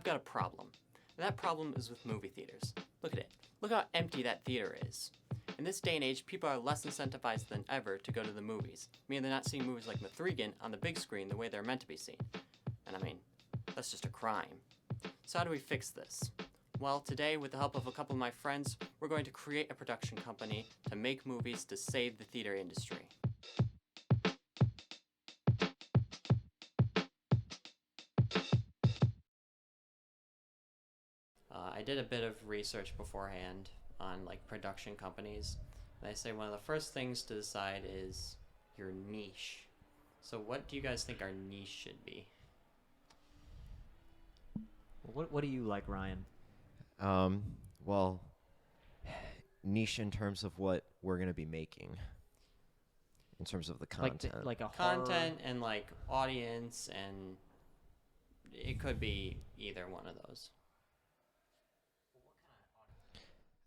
I've got a problem. And that problem is with movie theaters. Look at it. Look how empty that theater is. In this day and age, people are less incentivized than ever to go to the movies, meaning they're not seeing movies like Mithrigan on the big screen the way they're meant to be seen. And I mean, that's just a crime. So how do we fix this? Well, today, with the help of a couple of my friends, we're going to create a production company to make movies to save the theater industry. I did a bit of research beforehand on like production companies. And I say one of the first things to decide is your niche. So what do you guys think our niche should be? What do you like, Ryan? Well, niche in terms of what we're going to be making. In terms of the content. Like a Content horror... and like audience, and it could be either one of those.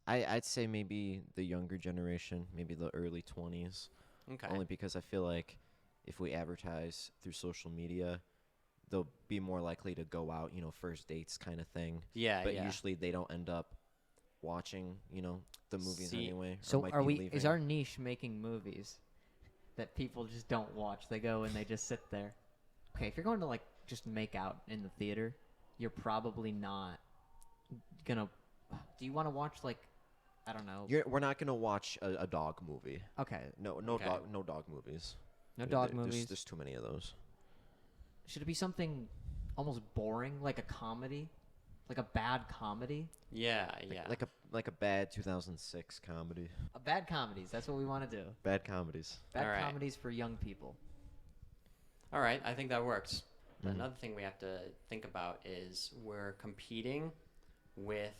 I'd say maybe the younger generation, maybe the early 20s. Okay. Only because I feel like if we advertise through social media, they'll be more likely to go out, first dates kind of thing. Yeah, But yeah. usually they don't end up watching, the movies anyway. So is our niche making movies that people just don't watch? They go and they just sit there. Okay, if you're going to like just make out in the theater, you're probably not gonna... Do you want to watch like... I don't know. We're not gonna watch a dog movie. Okay. No Okay. dog movies. No dog movies. There's too many of those. Should it be something almost boring, like a comedy, like a bad comedy? Yeah, yeah. Like a bad 2006 comedy. Bad comedies. That's what we want to do. Bad comedies. Bad All right. comedies for young people. All right, I think that works. But Mhm. another thing we have to think about is we're competing with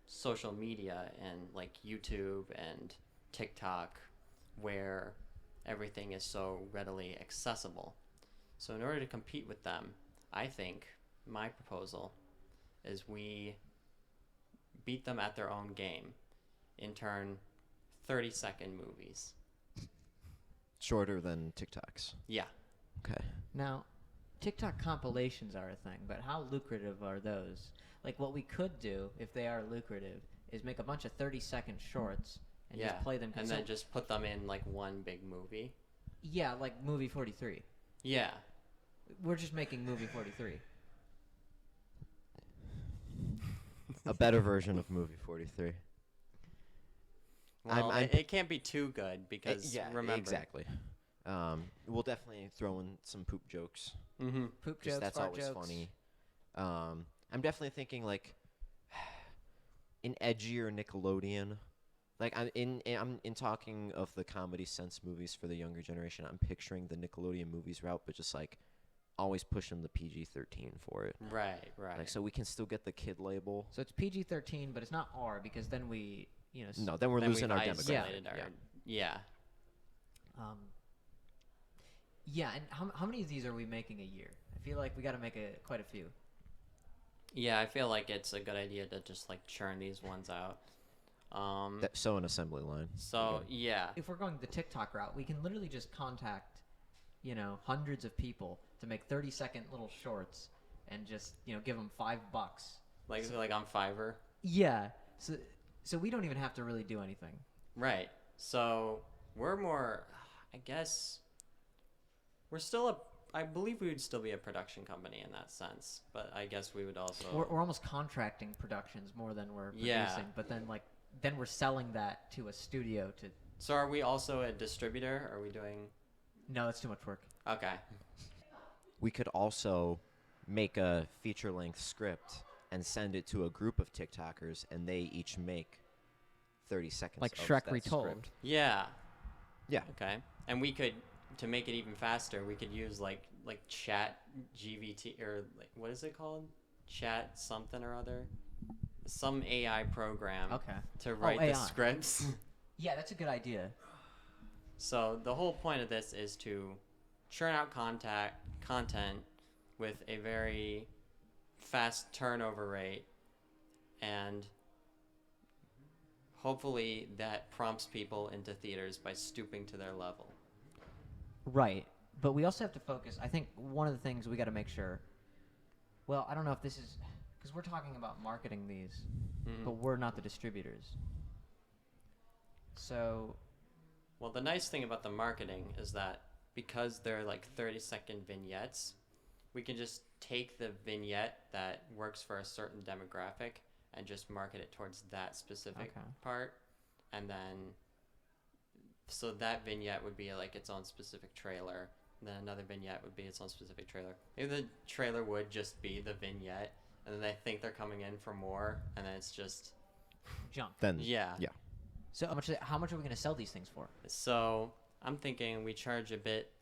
social media and like YouTube and TikTok, where everything is so readily accessible. So in order to compete with them, I think my proposal is we beat them at their own game. In turn, 30-second movies. Shorter than TikToks. Yeah. Okay. Now, TikTok compilations are a thing, but how lucrative are those? Like, what we could do, if they are lucrative, is make a bunch of 30-second shorts and Yeah, just play them. and then just put them in like one big movie. Yeah, like Movie 43. Yeah. We're just making Movie 43. A better version of Movie 43. Well, I'm- it can't be too good because remember. Exactly. We'll definitely throw in some poop jokes. Mm-hmm. Poop Because jokes, that's fart always jokes. funny. I'm definitely thinking like an edgier Nickelodeon. Like I'm in talking of the comedy sense movies for the younger generation. I'm picturing the Nickelodeon movies route, but just like always pushing the PG-13 for it. Right. Like so we can still get the kid label. So it's PG-13, but it's not R, because then we, No, then we're Then losing we've our isolated demographic. Yeah. Yeah, and how many of these are we making a year? I feel like we got to make quite a few. Yeah, I feel like it's a good idea to just like churn these ones out. So an assembly line. So Okay. yeah. If we're going the TikTok route, we can literally just contact, hundreds of people to make 30-second little shorts and just, give them $5. Like on Fiverr. Yeah. So we don't even have to really do anything. Right. So we're more, I guess, I believe we would still be a production company in that sense, but I guess we would also... We're almost contracting productions more than we're producing, Yeah. but then we're selling that to a studio to... So are we also a distributor? Are we doing... No, that's too much work. Okay. We could also make a feature-length script and send it to a group of TikTokers, and they each make 30 seconds Like of Shrek that Retold. script. Yeah. Yeah. Okay. And we could, to make it even faster, we could use like Chat GVT, or like, what is it called? Chat something or other. Some AI program. Okay. To write the AI. scripts. Yeah, that's a good idea. So the whole point of this is to churn out content with a very fast turnover rate, and hopefully that prompts people into theaters by stooping to their level. Right. But we also have to focus. I think one of the things we got to make sure Well, I don't know if this is because we're talking about marketing these, Mhm. but we're not the distributors. So, Well, the nice thing about the marketing is that because they're like 30-second vignettes, we can just take the vignette that works for a certain demographic and just market it towards that specific Okay. part. And then, so that vignette would be like its own specific trailer. And then another vignette would be its own specific trailer. Maybe the trailer would just be the vignette, and then they think they're coming in for more, and then it's just, junk. Then yeah. yeah. So how much are we going to sell these things for? So I'm thinking we charge a bit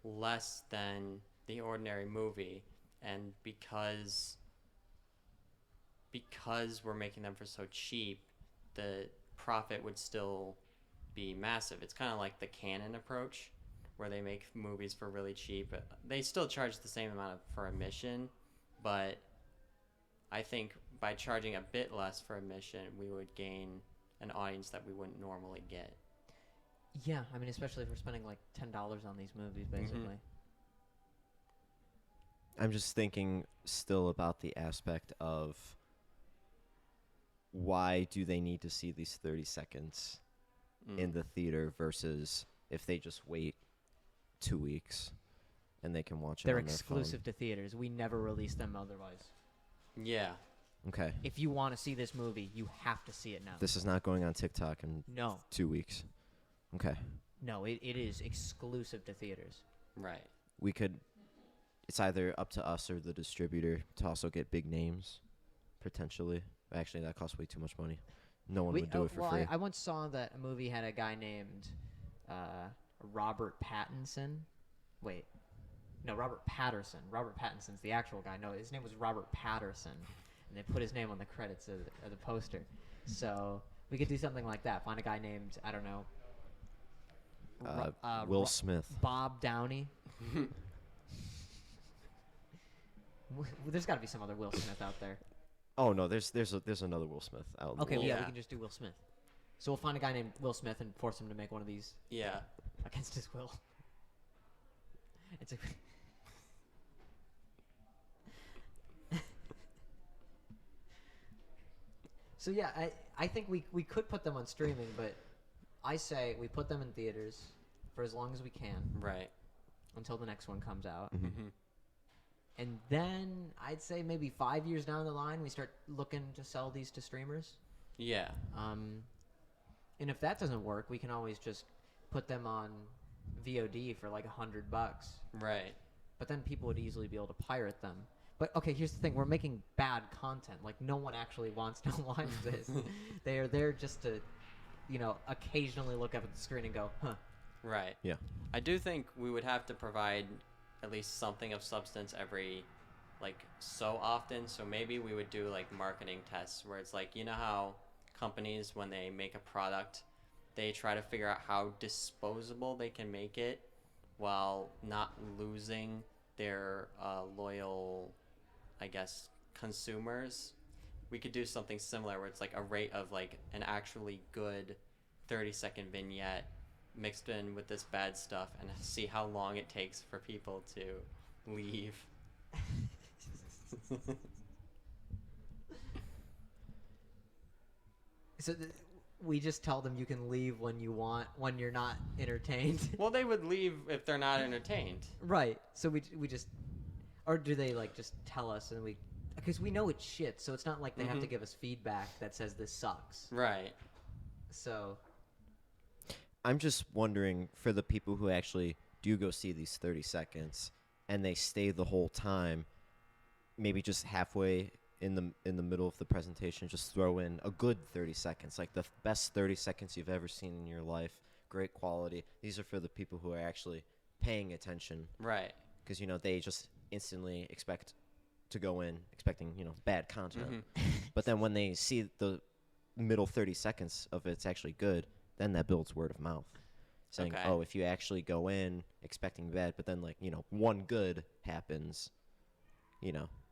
less than the ordinary movie, and because we're making them for so cheap, the profit would still be massive. It's kind of like the Canon approach, where they make movies for really cheap. They still charge the same amount for admission, but I think by charging a bit less for admission, we would gain an audience that we wouldn't normally get. Yeah, I mean, especially if we're spending like $10 on these movies, basically. I'm just thinking still about the aspect of why do they need to see these 30 seconds in the theater versus if they just wait 2 weeks and they can watch it They're on their exclusive to theaters. We never release them otherwise. Yeah. phone. Okay. If you want to see this movie, you have to see it now. This is not going on TikTok in No, 2 weeks. Okay. no, it is exclusive to theaters. Right. We could, it's either up to us or the distributor to also get big names, potentially. Actually, that costs way too much money. No one would do it for free. I once saw that a movie had a guy named Robert Pattinson. Wait. No, Robert Patterson. Robert Pattinson's the actual guy. No, his name was Robert Patterson. And they put his name on the credits of the poster. So we could do something like that. Find a guy named, I don't know, Will Smith. Bob Downey. There's got to be some other Will Smith out there. Oh no, there's another Will Smith out. in the Okay, world. yeah, we Yeah. can just do Will Smith. So we'll find a guy named Will Smith and force him to make one of these Yeah. against his will. It's a So yeah, I think we could put them on streaming, but I say we put them in theaters for as long as we can Right. until the next one comes out. Mm-hmm. And then I'd say maybe 5 years down the line we start looking to sell these to streamers. Yeah. And if that doesn't work, we can always just put them on VOD for like $100. Right. But then people would easily be able to pirate them. But okay, here's the thing: we're making bad content. Like no one actually wants to watch this. They are there just to, occasionally look up at the screen and go, "Huh." Right. Yeah. I do think we would have to provide at least something of substance every, like, so often. So maybe we would do like marketing tests where it's like, you know how companies, when they make a product, they try to figure out how disposable they can make it while not losing their loyal, I guess, consumers. We could do something similar where it's like a rate of like an actually good 30-second vignette mixed in with this bad stuff and see how long it takes for people to leave. So we just tell them you can leave when you want, when you're not entertained. Well, they would leave if they're not entertained. Right. So we just, or do they like just tell us and we, because we know it's shit. So it's not like they have to give us feedback that says this sucks. Right. So I'm just wondering for the people who actually do go see these 30 seconds and they stay the whole time, maybe just halfway in the middle of the presentation, just throw in a good 30 seconds, like the best 30 seconds you've ever seen in your life, great quality. These are for the people who are actually paying attention, Right. because they just instantly expect to go in expecting bad content. But then when they see the middle 30 seconds of it's actually good, then that builds word of mouth, saying, Okay. oh, if you actually go in expecting bad, but then one good happens,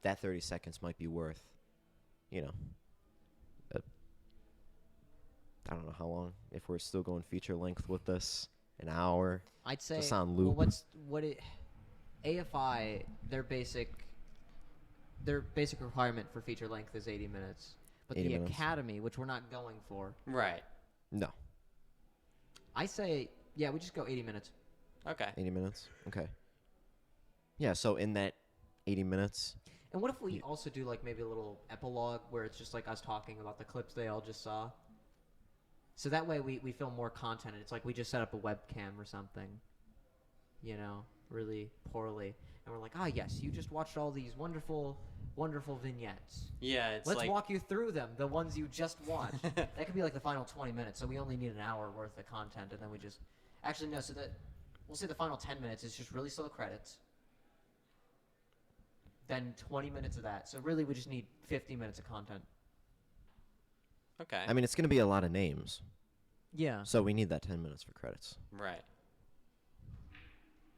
that 30 seconds might be worth, I don't know how long, if we're still going feature length with this, an hour. I'd say, Just on loop. well, AFI, their basic their basic requirement for feature length is 80 minutes. But 80 the minutes. Academy, which we're not going for, Right. No. I say, yeah, we just go 80 minutes. Okay. 80 minutes. Okay. Yeah. So in that 80 minutes. And what if we also do like maybe a little epilogue where it's just like us talking about the clips they all just saw? So that way we film more content. It's like we just set up a webcam or something, you know, really poorly. And we're like, ah, yes, you just watched all these wonderful, wonderful vignettes. Yeah, it's Let's like walk you through them, the ones you just watched. That could be like the final 20 minutes, so we only need an hour worth of content, and then we just... Actually, no, so that... We'll say the final 10 minutes is just really slow credits. Then 20 minutes of that. So really, we just need 50 minutes of content. okay. I mean, it's going to be a lot of names. Yeah. So we need that 10 minutes for credits. Right.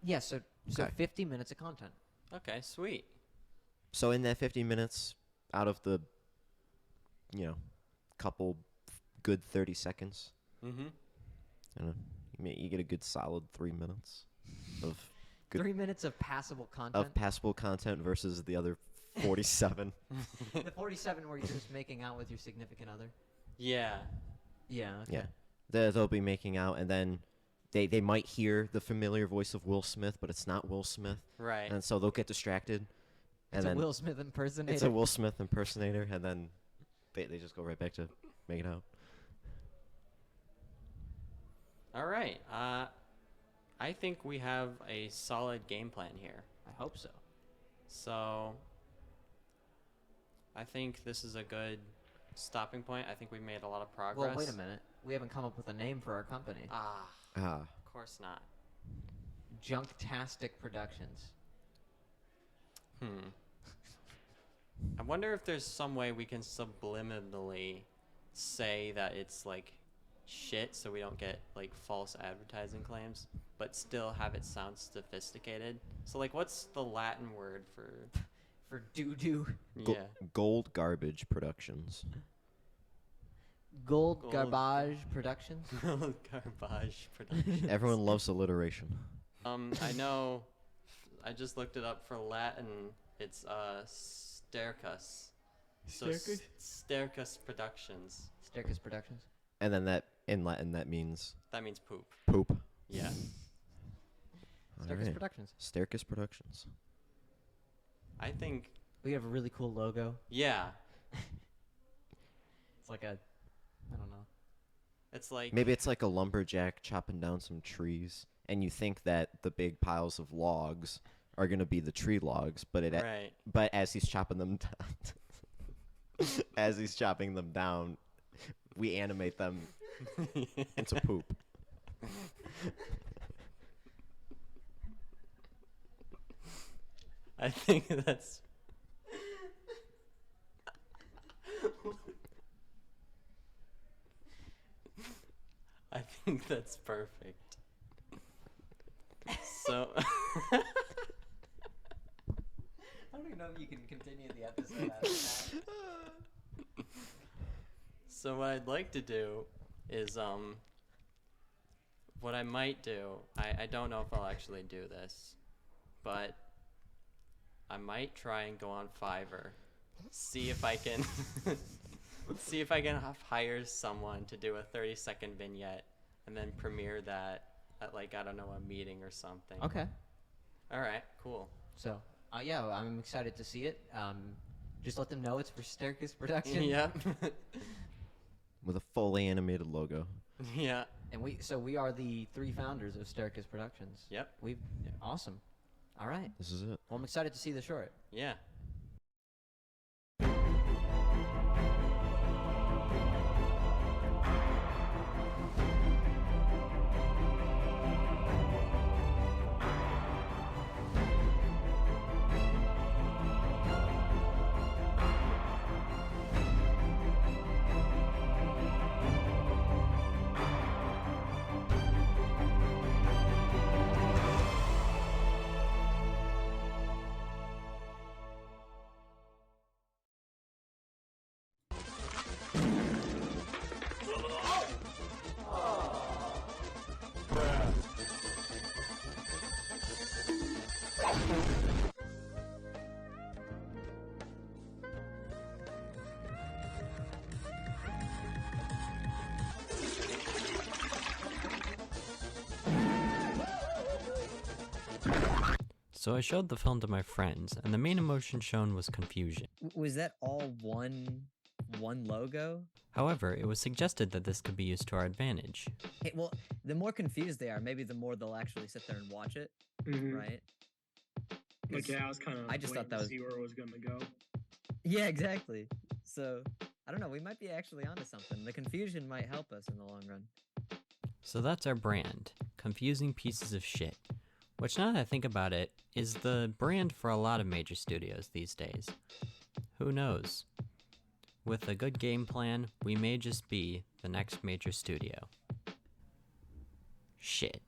Yeah, so Okay. 50 minutes of content. Okay, sweet. So in that 50 minutes, out of the, couple good 30 seconds, Mm-hmm. you get a good solid 3 minutes of good 3 minutes of passable content. of passable content versus the other 47. The 47 where you're just making out with your significant other. Yeah. Yeah, okay. Yeah. They'll be making out, and then they might hear the familiar voice of Will Smith, but it's not Will Smith, Right. and so they'll get distracted. And It's a then Will Smith impersonator. it's a Will Smith impersonator, and then they just go right back to making out. All right. I think we have a solid game plan here. I hope so. So I think this is a good stopping point. I think we made a lot of progress. Well, wait a minute. We haven't come up with a name for our company. Ah. Of course not. Junktastic Productions. I wonder if there's some way we can subliminally say that it's like shit so we don't get like false advertising claims, but still have it sound sophisticated. So like what's the Latin word for doo-doo. yeah. Gold Garbage Productions. Gold Gold- Garbage Productions. Garbage production. Everyone loves alliteration. I know I just looked it up for Latin. It's Stercus. So Stercus? Stercus Productions. Staircase Productions. And then that in Latin that means That means poop. poop. Yeah. Staircase Alright. Productions. Staircase Productions. I think We have a really cool logo. yeah. It's like a, I don't know. It's like Maybe it's like a lumberjack chopping down some trees, and you think that the big piles of logs are gonna be the tree logs, but right. but as he's chopping them down, we animate them into poop. I think that's I think that's perfect. So I don't even know if you can continue the episode after that. So what I'd like to do is what I might do, I don't know if I'll actually do this, but I might try and go on Fiverr, see if I can hire someone to do a 30-second vignette and then premiere that at like I don't know, a meeting or something. Okay. All right, cool. So, yeah, I'm excited to see it. Just let them know it's for Staircase Productions. Yep. With a fully animated logo. Yeah. And we are the 3 founders of Staircase Productions. Yep. Awesome. All right. This is it. Well, I'm excited to see the short. Yeah. So I showed the film to my friends, and the main emotion shown was confusion. Was that all one logo? However, it was suggested that this could be used to our advantage. Hey, well, the more confused they are, maybe the more they'll actually sit there and watch it, right? Like, yeah, I was kind of. I just thought that was. See where it was gonna go. Yeah, exactly. So I don't know. We might be actually onto something. The confusion might help us in the long run. So that's our brand, confusing pieces of shit. Which, now that I think about it, is the brand for a lot of major studios these days. Who knows? With a good game plan, we may just be the next major studio. Shit.